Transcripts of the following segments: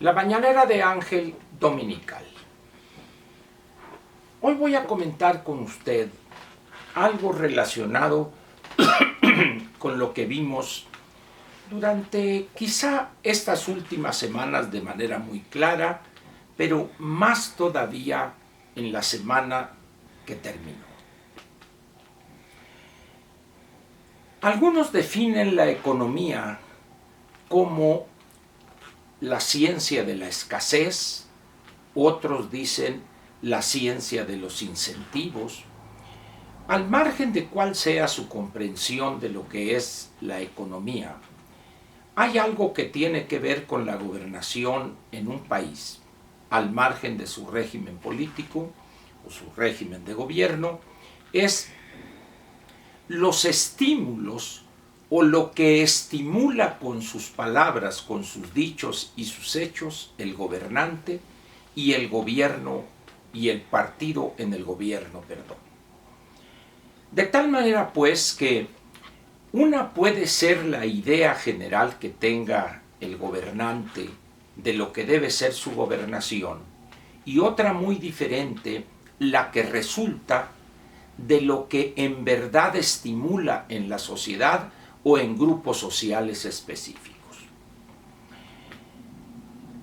La mañanera de Ángel Dominical. Hoy voy a comentar con usted algo relacionado con lo que vimos durante quizá estas últimas semanas de manera muy clara, pero más todavía en la semana que terminó. Algunos definen la economía como la ciencia de la escasez, otros dicen la ciencia de los incentivos. Al margen de cuál sea su comprensión de lo que es la economía, hay algo que tiene que ver con la gobernación en un país, al margen de su régimen político o su régimen de gobierno, es los estímulos o lo que estimula con sus palabras, con sus dichos y sus hechos el gobernante y el gobierno y el partido en el gobierno, perdón. De tal manera pues que una puede ser la idea general que tenga el gobernante de lo que debe ser su gobernación y otra muy diferente la que resulta de lo que en verdad estimula en la sociedad o en grupos sociales específicos.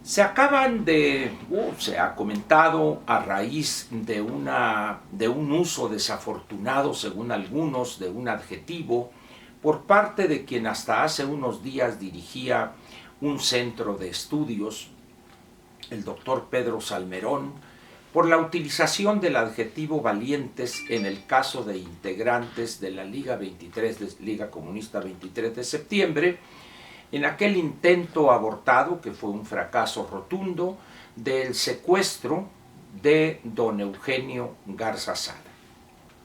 Se ha comentado a raíz de un uso desafortunado, según algunos, de un adjetivo por parte de quien hasta hace unos días dirigía un centro de estudios, el doctor Pedro Salmerón, por la utilización del adjetivo valientes en el caso de integrantes de la Liga Comunista 23 de septiembre, en aquel intento abortado, que fue un fracaso rotundo, del secuestro de don Eugenio Garza Sada.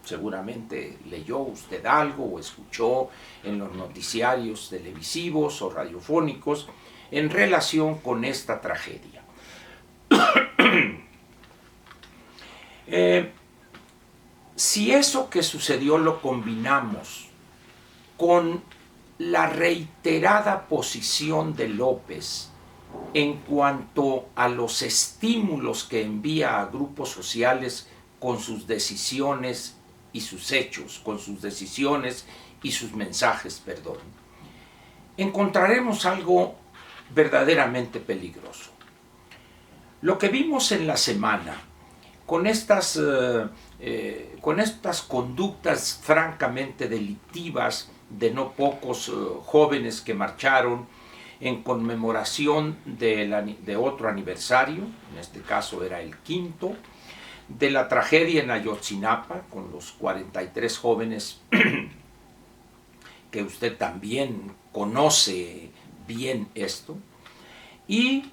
Seguramente leyó usted algo o escuchó en los noticiarios televisivos o radiofónicos en relación con esta tragedia. Si eso que sucedió lo combinamos con la reiterada posición de López en cuanto a los estímulos que envía a grupos sociales con sus decisiones y sus hechos, con sus decisiones y sus mensajes, encontraremos algo verdaderamente peligroso. Lo que vimos en la semana con estas conductas francamente delictivas de no pocos jóvenes que marcharon en conmemoración de otro aniversario, en este caso era el 5º, de la tragedia en Ayotzinapa, con los 43 jóvenes que usted también conoce bien esto, y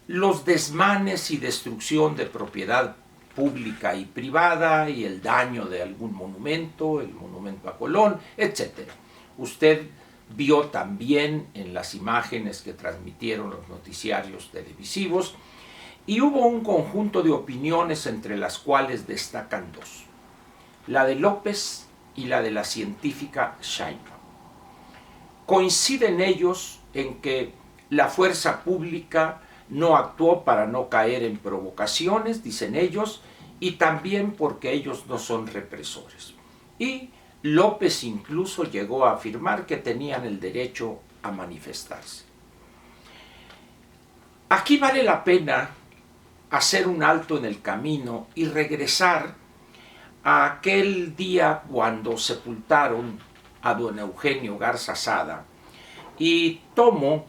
los desmanes y destrucción de propiedad pública y privada y el daño de algún monumento, el monumento a Colón, etc. Usted vio también en las imágenes que transmitieron los noticiarios televisivos y hubo un conjunto de opiniones entre las cuales destacan dos, la de López y la de la científica Sheinbaum. Coinciden ellos en que la fuerza pública no actuó para no caer en provocaciones, dicen ellos, y también porque ellos no son represores. Y López incluso llegó a afirmar que tenían el derecho a manifestarse. Aquí vale la pena hacer un alto en el camino y regresar a aquel día cuando sepultaron a don Eugenio Garza Sada, y tomo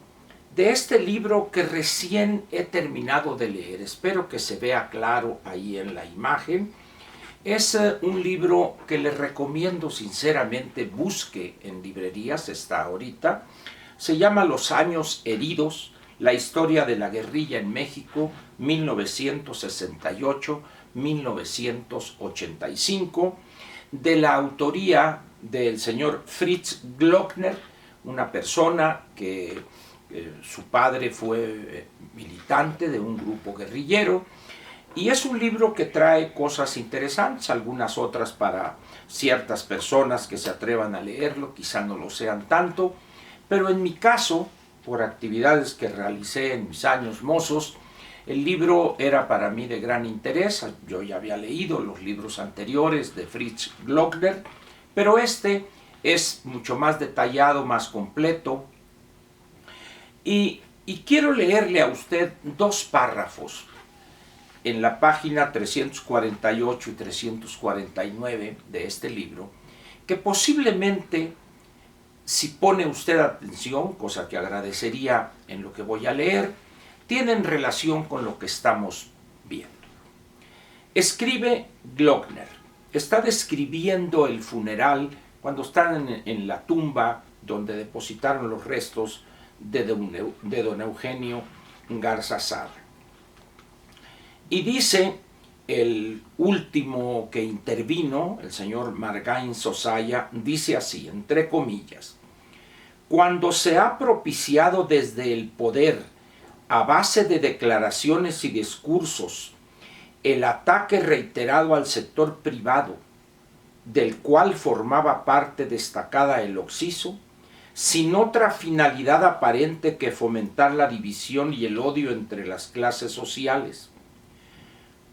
de este libro que recién he terminado de leer, espero que se vea claro ahí en la imagen. Es un libro que le recomiendo sinceramente, busque en librerías, está ahorita. Se llama Los años heridos, la historia de la guerrilla en México, 1968-1985, de la autoría del señor Fritz Glockner, una persona que su padre fue militante de un grupo guerrillero, y es un libro que trae cosas interesantes, algunas otras para ciertas personas que se atrevan a leerlo, quizá no lo sean tanto, pero en mi caso por actividades que realicé en mis años mozos, el libro era para mí de gran interés. Yo ya había leído los libros anteriores de Fritz Glockner, pero este es mucho más detallado, más completo. Y quiero leerle a usted dos párrafos en la página 348 y 349 de este libro, que posiblemente, si pone usted atención, cosa que agradecería en lo que voy a leer, tienen relación con lo que estamos viendo. Escribe Glockner, está describiendo el funeral cuando están en la tumba donde depositaron los restos de don Eugenio Garza Sada. Y dice el último que intervino, el señor Margain Sosaya, dice así, entre comillas: cuando se ha propiciado desde el poder, a base de declaraciones y discursos, el ataque reiterado al sector privado, del cual formaba parte destacada el Oxiso, sin otra finalidad aparente que fomentar la división y el odio entre las clases sociales,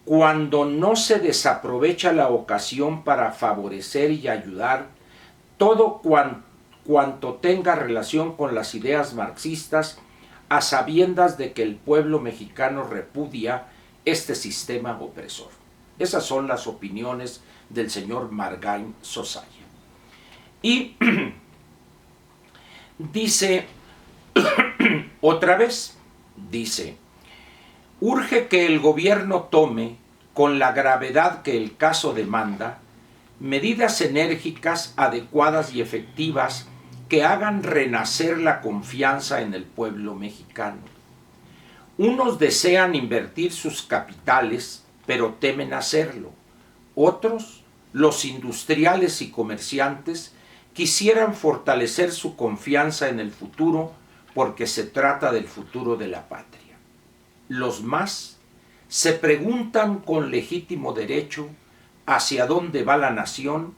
cuando no se desaprovecha la ocasión para favorecer y ayudar todo cuanto tenga relación con las ideas marxistas, a sabiendas de que el pueblo mexicano repudia este sistema opresor. Esas son las opiniones del señor Margain Sosaya. Y dice, otra vez, dice: urge que el gobierno tome, con la gravedad que el caso demanda, medidas enérgicas, adecuadas y efectivas que hagan renacer la confianza en el pueblo mexicano. Unos desean invertir sus capitales, pero temen hacerlo. Otros, los industriales y comerciantes, quisieran fortalecer su confianza en el futuro porque se trata del futuro de la patria. Los más se preguntan con legítimo derecho hacia dónde va la nación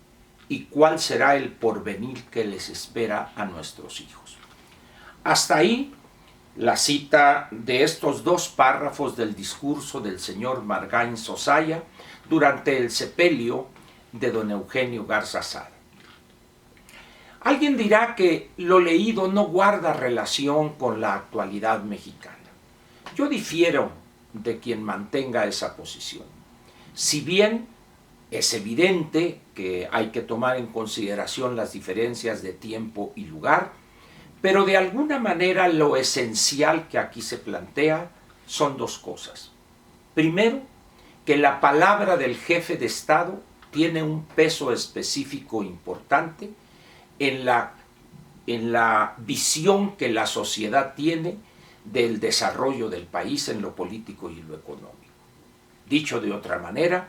y cuál será el porvenir que les espera a nuestros hijos. Hasta ahí la cita de estos dos párrafos del discurso del señor Margain Sosaya durante el sepelio de don Eugenio Garza Sada. Alguien dirá que lo leído no guarda relación con la actualidad mexicana. Yo difiero de quien mantenga esa posición. Si bien es evidente que hay que tomar en consideración las diferencias de tiempo y lugar, pero de alguna manera lo esencial que aquí se plantea son dos cosas. Primero, que la palabra del jefe de Estado tiene un peso específico importante en la visión que la sociedad tiene del desarrollo del país en lo político y lo económico. Dicho de otra manera,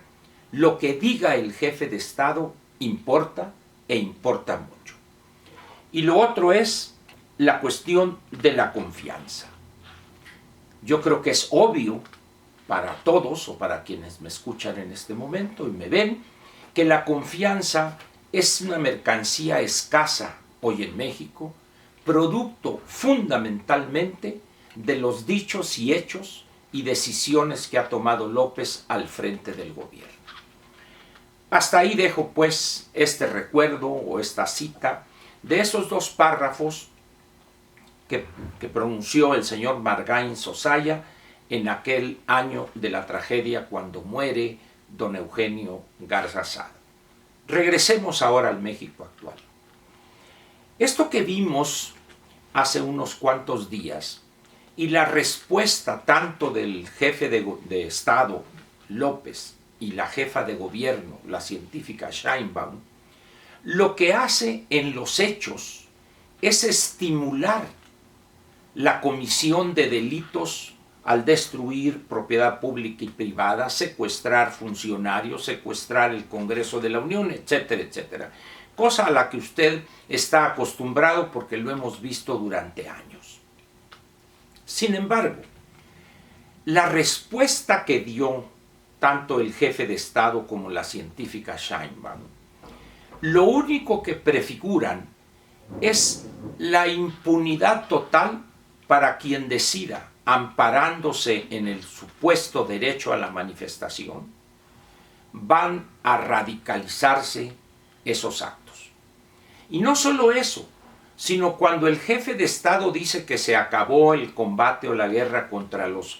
lo que diga el jefe de Estado importa e importa mucho. Y lo otro es la cuestión de la confianza. Yo creo que es obvio para todos o para quienes me escuchan en este momento y me ven, que la confianza es una mercancía escasa hoy en México, producto fundamentalmente de los dichos y hechos y decisiones que ha tomado López al frente del gobierno. Hasta ahí dejo pues este recuerdo o esta cita de esos dos párrafos que pronunció el señor Margain Sosaya en aquel año de la tragedia cuando muere don Eugenio Garza Sada. Regresemos ahora al México actual. Esto que vimos hace unos cuantos días y la respuesta tanto del jefe de Estado, López, y la jefa de gobierno, la científica Sheinbaum, lo que hace en los hechos es estimular la comisión de delitos al destruir propiedad pública y privada, secuestrar funcionarios, secuestrar el Congreso de la Unión, etcétera, etcétera. Cosa a la que usted está acostumbrado porque lo hemos visto durante años. Sin embargo, la respuesta que dio tanto el jefe de Estado como la científica Sheinbaum, lo único que prefiguran es la impunidad total para quien decida, amparándose en el supuesto derecho a la manifestación, van a radicalizarse esos actos. Y no solo eso, sino cuando el jefe de Estado dice que se acabó el combate o la guerra contra los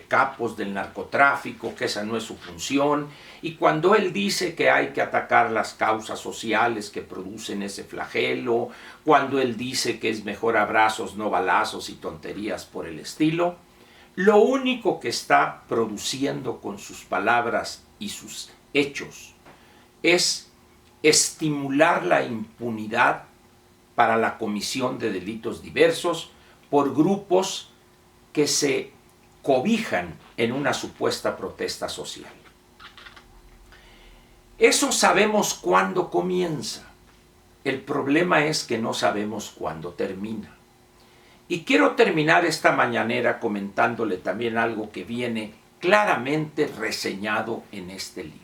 capos del narcotráfico, que esa no es su función, y cuando él dice que hay que atacar las causas sociales que producen ese flagelo, cuando él dice que es mejor abrazos, no balazos y tonterías por el estilo, lo único que está produciendo con sus palabras y sus hechos es estimular la impunidad para la comisión de delitos diversos por grupos que se cobijan en una supuesta protesta social. Eso sabemos cuándo comienza. El problema es que no sabemos cuándo termina. Y quiero terminar esta mañanera comentándole también algo que viene claramente reseñado en este libro.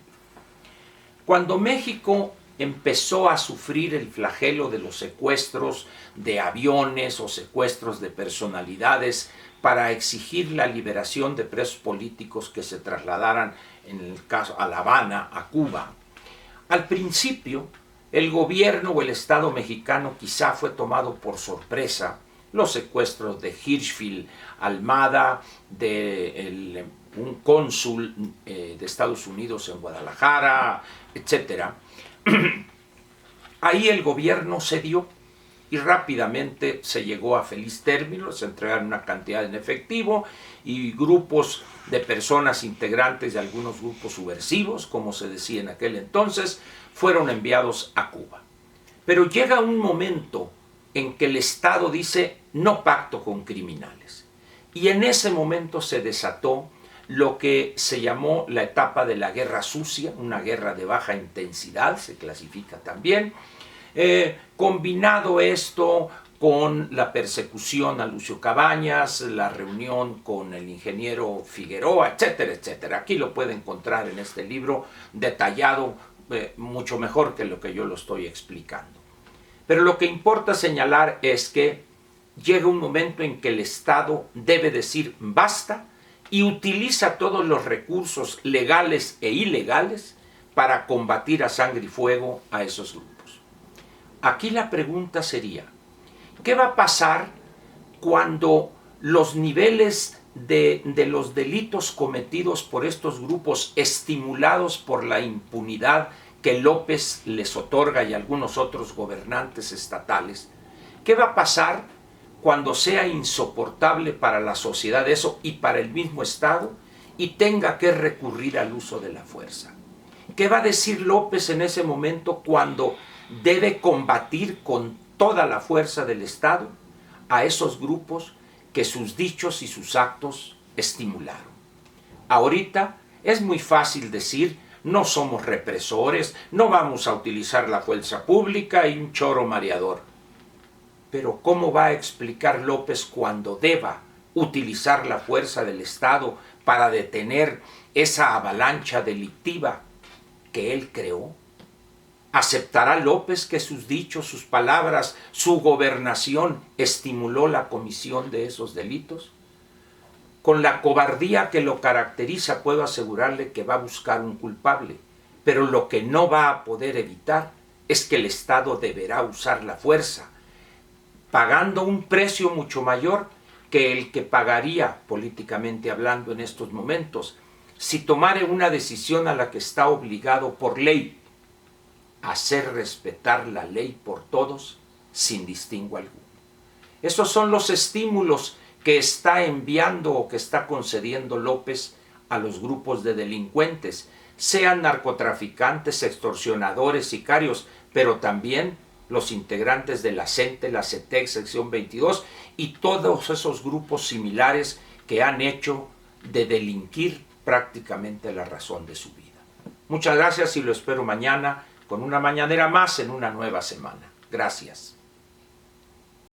Cuando México empezó a sufrir el flagelo de los secuestros de aviones o secuestros de personalidades para exigir la liberación de presos políticos que se trasladaran, en el caso a La Habana, a Cuba, al principio el gobierno o el Estado mexicano quizá fue tomado por sorpresa. Los secuestros de Hirschfield Almada, de un cónsul de Estados Unidos en Guadalajara, etc. Ahí el gobierno cedió y rápidamente se llegó a feliz término, se entregaron una cantidad en efectivo y grupos de personas integrantes de algunos grupos subversivos, como se decía en aquel entonces, fueron enviados a Cuba. Pero llega un momento en que el Estado dice no pacto con criminales. Y en ese momento se desató lo que se llamó la etapa de la guerra sucia, una guerra de baja intensidad, se clasifica también, combinado esto con la persecución a Lucio Cabañas, la reunión con el ingeniero Figueroa, etcétera, etcétera. Aquí lo puede encontrar en este libro detallado mucho mejor que lo que yo lo estoy explicando. Pero lo que importa señalar es que llega un momento en que el Estado debe decir basta y utiliza todos los recursos legales e ilegales para combatir a sangre y fuego a esos grupos. Aquí la pregunta sería, ¿qué va a pasar cuando los niveles de los delitos cometidos por estos grupos, estimulados por la impunidad que López les otorga y algunos otros gobernantes estatales, qué va a pasar cuando sea insoportable para la sociedad eso y para el mismo Estado y tenga que recurrir al uso de la fuerza? ¿Qué va a decir López en ese momento cuando debe combatir con toda la fuerza del Estado a esos grupos que sus dichos y sus actos estimularon? Ahorita es muy fácil decir, no somos represores, no vamos a utilizar la fuerza pública y un choro mareador. Pero ¿cómo va a explicar López cuando deba utilizar la fuerza del Estado para detener esa avalancha delictiva que él creó? ¿Aceptará López que sus dichos, sus palabras, su gobernación estimuló la comisión de esos delitos? Con la cobardía que lo caracteriza, puedo asegurarle que va a buscar un culpable, pero lo que no va a poder evitar es que el Estado deberá usar la fuerza, pagando un precio mucho mayor que el que pagaría, políticamente hablando en estos momentos, si tomara una decisión a la que está obligado por ley, hacer respetar la ley por todos sin distingo alguno. Esos son los estímulos que está enviando o que está concediendo López a los grupos de delincuentes, sean narcotraficantes, extorsionadores, sicarios, pero también los integrantes de la CENTE, la CETEC, sección 22 y todos esos grupos similares que han hecho de delinquir prácticamente la razón de su vida. Muchas gracias y lo espero mañana con una mañanera más en una nueva semana. Gracias.